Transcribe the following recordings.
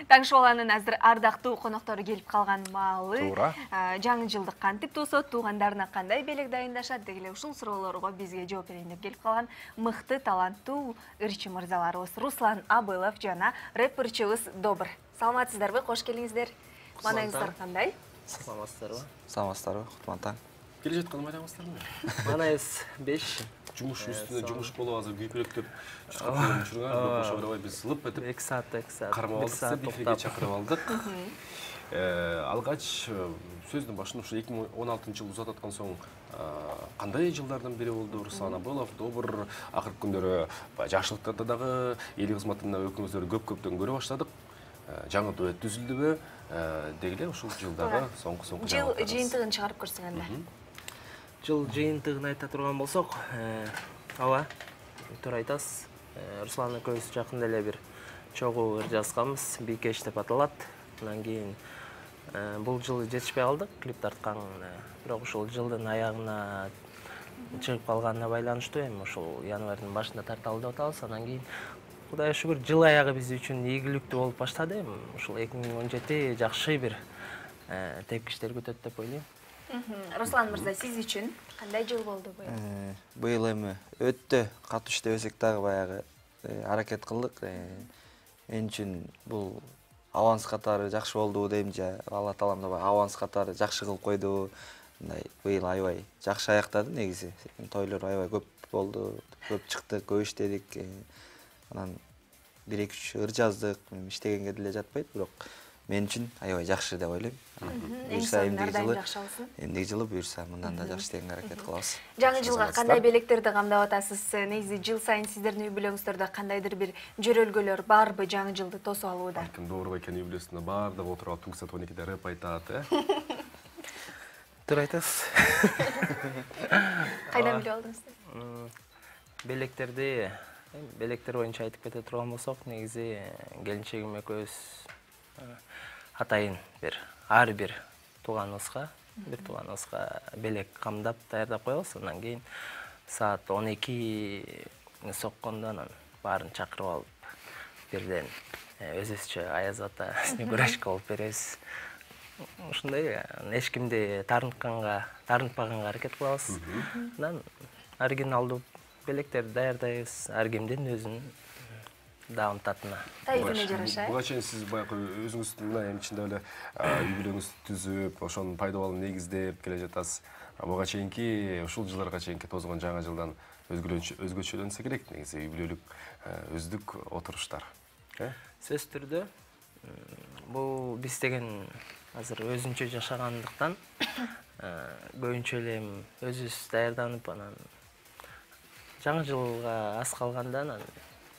Таңшоланын азыр ардактуу коноктору келип калган маалы. Туура. Жаңы жылдык кантип тосот, туугандарына кандай белек дайындашат дегеле ушул суроолорго бизге жооп берейин деп келип калган мыкты таланттуу ырчы мырзаларыбыз Руслан Абылов жана рэперчибиз Добр. Саламатсыздарбы? Кош келиңиздер. Манайыңыздар кандай? Саламатсыздарбы? Саламатсыздарбы, Кутман таң. Келе жаткан майраңыздарбы? Манайыз 5. Жумуш үстүнө жумуш болуп азыр күйпөлөктөп жүргөн ошо ырабай биз лып этип 2 саат кармап алдык, сизди эфирге чакырып алдык. Алгач сөздүн башында ушу 2016 жыл узат аткан соң кандай жылдардан бири болду? Руслан Абылов, Добр акыркы күндөрү жакшылыктарда дагы эл кызматында өкүлүңүздөрдү көп-көптөн көрө баштадык. Жаңы дуэт түзүлдүбү? Дегиле ушул жылдагы соңку жыл жыйынтыгын чыгарып көрсөң анда. Жыл жыйынтыгын айта турган болсок, ооба, туура айтасыз. Руслан экөөбүз жакында эле бир чогуу ыр жазганбыз, Бикеш деп аталат. Андан кийин бул жылы жетишпей калдык, клип тарткан. Бирок ушул жылдын аягына чыгып калганына байланыштуу эми ушул январдын башында тарталы деп атабыз. Андан кийин Кудайга шүгүр, жыл аягы биз үчүн ийгиликтүү болуп баштады. Ушул 2017 жакшы бир тепкичтер күтөт деп ойлойм. Руслан мырза, сиз үчүн кандай жыл болду быйыл? Быйыл эми өтө катуу иштебесек дагы баягы аракет кылдык. Мен үчүн бул аванс катары жакшы болду дейм же, Алла таалам да аванс катары жакшы кылып койду. Мындай быйыл аябай жакшы аяктады негизи. Тойлор аябай көп болду, көп чыкты, көп иштедик. Анан 1-2 ыр жаздык, иштегенге деле жатпайт, бирок мен үчүн аябай жакшы деп ойлойм. Буюрса эмдиги жылы буюрса мындан да жакшы иштегенге аракет кылабыз. Жаңы жылга кандай белектерди камдап атасыз? Негизи жыл сайын сиздердин үй-бүлөңүздөрдө кандайдыр бир жөрөлгөлөр барбы жаңы жылды тосуп алууда? Ким Добр экен үй-бүлөсүндө баардыгы отуруп түнкү саат 12-де рэп айтат, Туура айтасыз. Кайдан билип алдыңыздар? Белектер боюнча айтып кете турган болсок, негизи келинчегим экөөбүз атайын ар бир тууганыбызга белек камдап даярдап коебуз. Андан кийин саат 12 соккондо анан баарын чакырып алып, бирден өзүбүзчө аяз ата снегурочка болуп беребиз. Ушундай эч кимди таарынтпаганга аракет кылабыз. Анан оригиналдуу белектерди даярдайбыз, ар кимдин өзүнүн даамтатына. Тайызына жараша. Буга чейин сиз баягы өзүңүздүн эми ичинде эле үй-бүлөңүздү түзүп, ошонун пайдалуулун негиздеп келе жатасыз. Буга чейинки ушул жылдарга чейинки тозгон жаңы жылдан өзгөчөлөнсө керек негизи үй-бүлөлүк өздүк отуруштар. Сөз түрдө бул биз деген азыр өзүнчө жашагандыктан көбүнчө эле өзүбүз даярданып, анан жаңы жылга аз калганда анан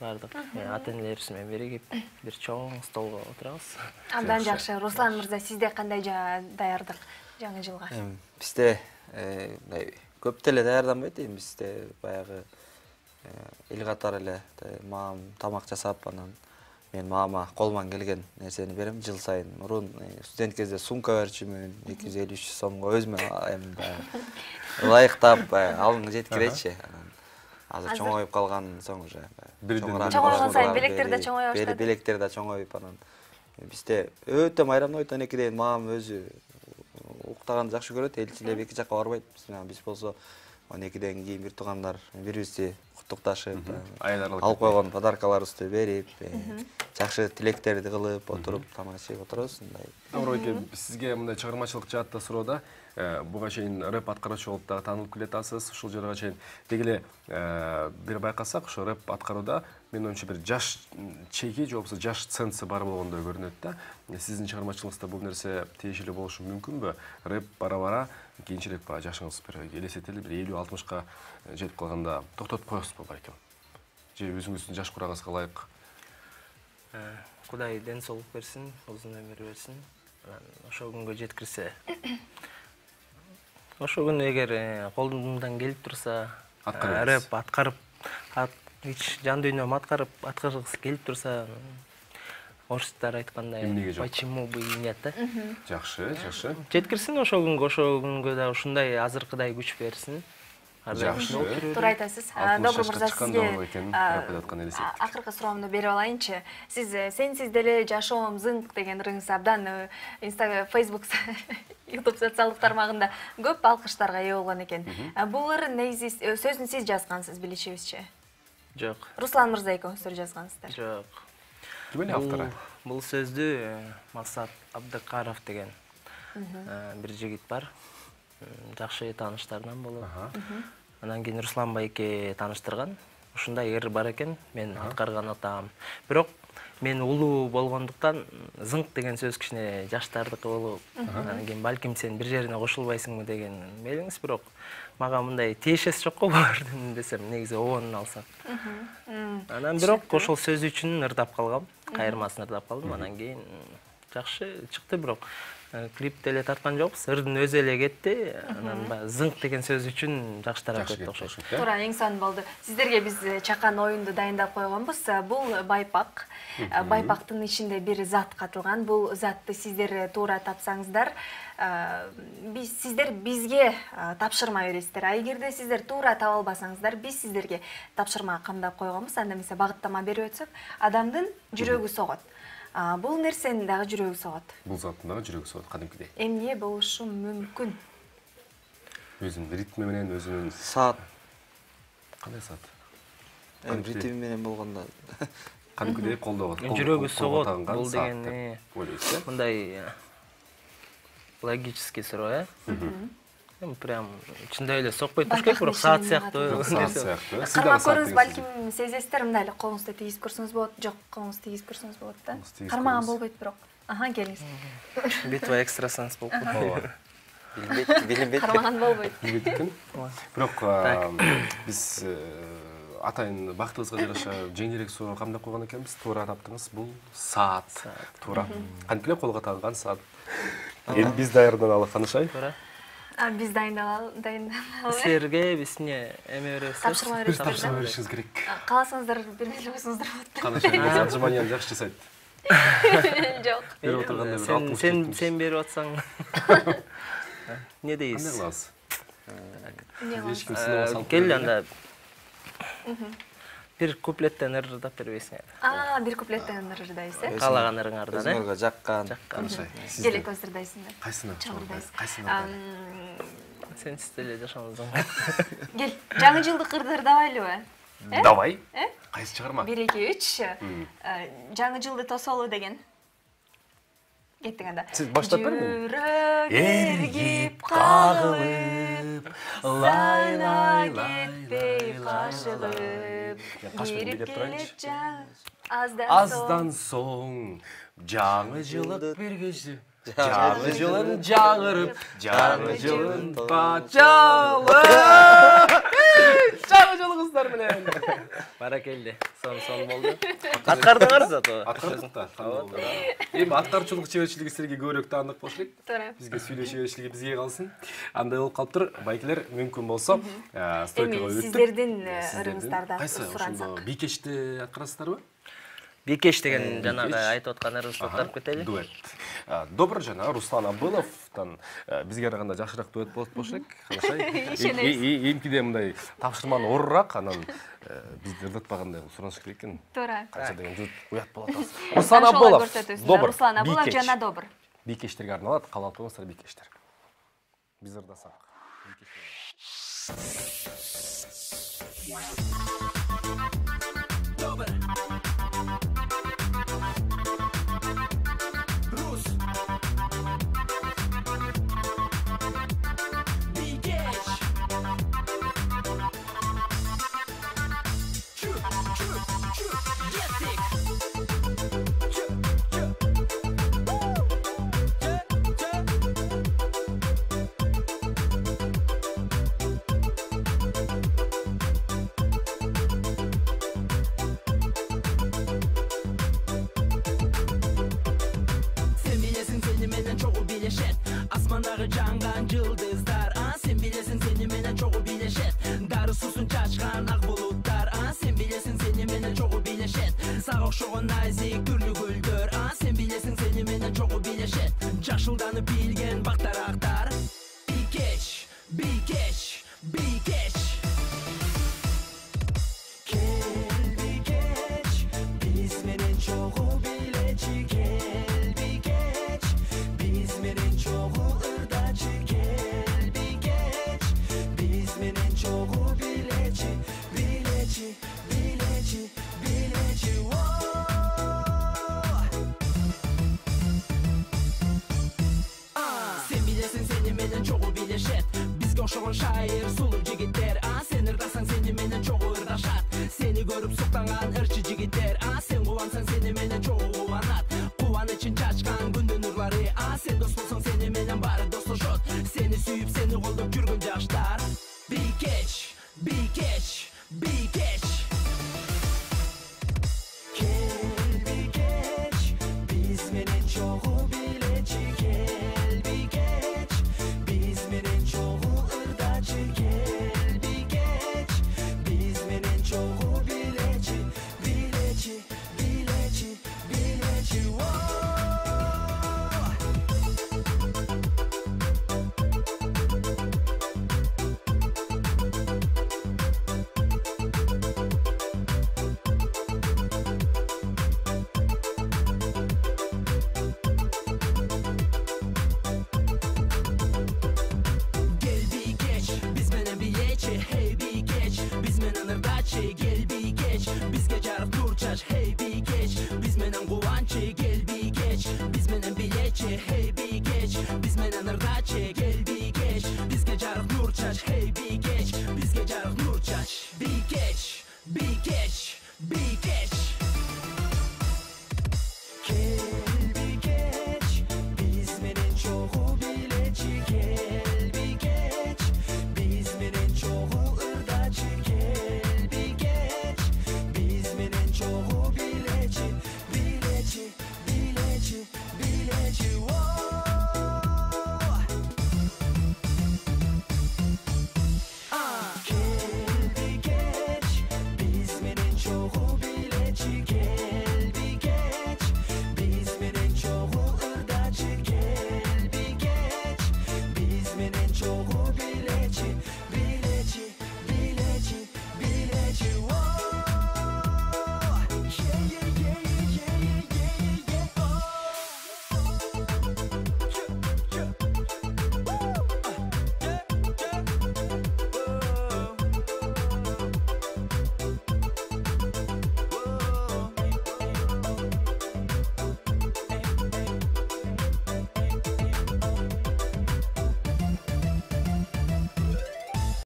бардык ата-энелерибиз менен биригип бир чоң столго отурабыз. Абдан жакшы. Руслан мырза, сизде кандай даярдык жаңы жылга? Бизде көп деле даярданбайт, бизде баягы эл катары эле маам тамак жасап, анан мен маама колуман келген нерсени берем. Жыл сайын мурун студент кезде сумка берчүмүн, 250-300 сомго өзүмө эми ылайыктап алымга жеткиречи. Азыр чоңоюп калган соң уже. Чоңойгон сайын белектер да чоңое баштады. Белектер да чоңоюп, анан бизде өтө майрамдуу 12-ден маам өзү уктаганды жакшы көрөт, элчилеп эки жакка барбайт. Биз болсо 12-ден кийин бир туугандар бири-бирибизди куттукташып, алып койгон подаркаларыбызды берип, жакшы тилектерди кылып, отуруп, тамак ичип отурабыз. Добр, сизге мындай чыгармачылык жаатта суроода, буга чейин рэп аткаруучу болуп дагы таанылып келатасыз. Ушул жерге чейин дегеле бир байкасак, ошо рэп аткарууда мен оюмча бир жаш чеги же болбосо жаш цензы бар болгондой көрүнөт да. Сиздин чыгармачылыгыңызда бул нерсе тиешелүү болушу мүмкүнбү? Рэп бара-бара кийинчерээк жашыңыз бир элестетели бир 50-60ка жетип калганда токтотуп коесузбу балким? Же өзүңүздүн жаш курагыңызга ылайык? Кудай ден соолук берсин, узун өмүр берсин. Ошол күнгө жеткирсе, ошол күнү эгер колумдан келип турса, рэп аткарып, жан дүйнөм аткаргысы келип турса, орустар айткандай, почему бы и нет, да? Жакшы. Жеткирсин ошол күнгө да ушундай азыркыдай күч берсин. Жакшы. Туура айтасыз. Добро мырза, сизге акыркы суроомду берип алайынчы. Сенсиз деле жашоом зыңк деген ырыңыз абдан Facebook, YouTube социалдык тармагында көп алкыштарга ээ болгон экен. Бул ыр негизи сөзүн сиз жазгансыз, билишибизче? Жок. Руслан мырза экөөңүздөр жазгансыздар. Жок. Ким эле автору? Бул сөздү Максат Абдыкаров деген бир жигит бар. Жакшы тааныштардан болуп. Анан кийин Руслан байке тааныштырган. Ушундай ыр бар экен, мен аткарган атам. Бирок мен улуу болгондуктан зыңк деген сөз кичине жаштардыкы болуп, анан кийин балким сен бир жерине кошулбайсыңбы деген мелиңиз, бирок мага мындай тиешеси жок болордун десем, негизи обонун алсак. Анан бирок ошол сөз үчүн ырдап калгам, кайырмасын ырдап калдым. Анан кийин жакшы чыкты, бирок клип деле тарткан жокпуз, ырдын өзү эле кетти. Анан зыңк деген сөз үчүн жакшы тарап кетти окшойт. Туура, эң сонун болду. Сиздерге биз чакан оюнду дайындап койгонбуз. Бул байпак. Байпактын ичинде бир зат катылган. Бул затты сиздер туура тапсаңыздар, сиздер бизге тапшырма бересиздер. А эгерде сиздер туура таба албасаңыздар, биз сиздерге тапшырма камдап койгонбуз. Анда эмесе багыттама берип өтсөк, адамдын жүрөгү согот. Бул нерсенин дагы жүрөгү согот. Бул заттын дагы жүрөгү согот кадимкидей. Эмне болушу мүмкүн? Өзүнүн ритми менен, өзүнүн Саат. Кандай саат? Ритми менен болгондо. Кадимкидей колдоо. Жүрөгү согот бул деген ойлойсуз, э? мындай логический суроо, прям чындап эле сокпойт болуш керек, бирок саат сыяктуу. Карма көрүңүз, балким сезесиздер, мындай эле колуңузду тийгизип көрсөңүз болот, жок, колуңузду тийгизип көрсөңүз болот да. Кармаган болбойт бирок. Келиңиз. Битва экстрасенс болуп калды. Билинбейт. Кармаган болбойт. Билбейт экен. Бирок биз атайын бактыбызга жараша жеңилирээк суроо камдап койгон экенбиз. Туура таптыңыз, бул саат. Туура. Кантип эле колго тагылган саат. Эми биз даярданалы, Канышай. Туура. Биз дайындалалы. Силерге биз эмне эме беребиз? Тапшырма беришиңиз керек. Кааласаңыздар бермей эле койсоңуздар болот. Канышай отжиманияны жакшы жасайт. Жок. Берип отурганда бир 60. Сен берип атсаң. Не дейсиз? Кандай кыласыз? Келди анда. Бир куплеттен ырдап бербейсиң. Бир куплеттен ырдайсыз, Каалаган ырыңардан, Өзүңөргө жаккан. Келек өздөрдайсыңдар. Кайсыны? Сенсиз деле жашамыздың. Кел, жаңы жылдык ырды ырдабайлыбы? Давай. Кайсы чыгарма? 1 2 3. Жаңы жылды тосолу деген. Кеттик анда. Сиз баштап бериңиз. Жүрөк эргип кагылып, лай кетпей кашыгып, кирип келет Аздан соң жаңы жылык бергежди. Жаңы жылын жаңырып, жаңы жылын бачалып. Жаңы жылыңыздар менен. Баракелди. Сон болду. Аткардыңар зато. Аткардык да. Эми аткарчылык чеберчилиги силерге көбүрөөк таандык болуш керек. Туура. Бизге сүйлөшө беришилиги бизге калсын. Андай болуп калыптыр. Байкелер мүмкүн болсо стойкага өттүк. Сиздердин ырыңыздарды кайсы ошондо бийкечти аткарасыздарбы? Бийкеш деген жанагы айтып аткан ырыңызды токторуп кетели. Дуэт. Добр жана Руслан Абыловдон бизге караганда жакшыраак дуэт болот болуш керек. Эмкиде мындай тапшырманы орурак, анан бизди ырдатпагандай сураныш керек экен. Туура. Канча деген жут уят болот азыр. Руслан Абылов. Добр. Руслан Абылов жана Добр. Бийкештерге арналат, каалап коюңуздар бийкештер. Биз ырдасак. Добр. Asmandagы жаңган жылдыздар, сен билесиң сени менен чогуу билешет. Дары суусун чачкан ак булуттар, сен билесиң сени менен чогуу билешет. Сага окшогон назик түрлүү гүлдөр, сен билесиң сени менен чогуу билешет. Жашылданып билген бактарактар. Бийкеш, бийкеш, бийкеш. окшогон шайыр сулуу жигиттер сен ырдасаң сени менен чогуу ырдашат сени көрүп суктанган ырчы жигиттер сен кубансаң сени менен чогуу кубанат кубанычын чачкан күндүн нурлары сен дос болсоң сени менен баары достошот сени сүйүп сени колдоп жүргөн жаштар бикеч бикеч бикеч кел бикеч биз менен чогуу билечи кел бикеч биз менен чогуу ырдачы кел бикеч биз менен чогуу билечи билечи билечи билечи Hey bikeç biz menen ırdaçı gel bikeç bizge jarıp turçaş hey bikeç biz menen kuvançı gel bikeç biz menen bileçi hey bikeç biz menen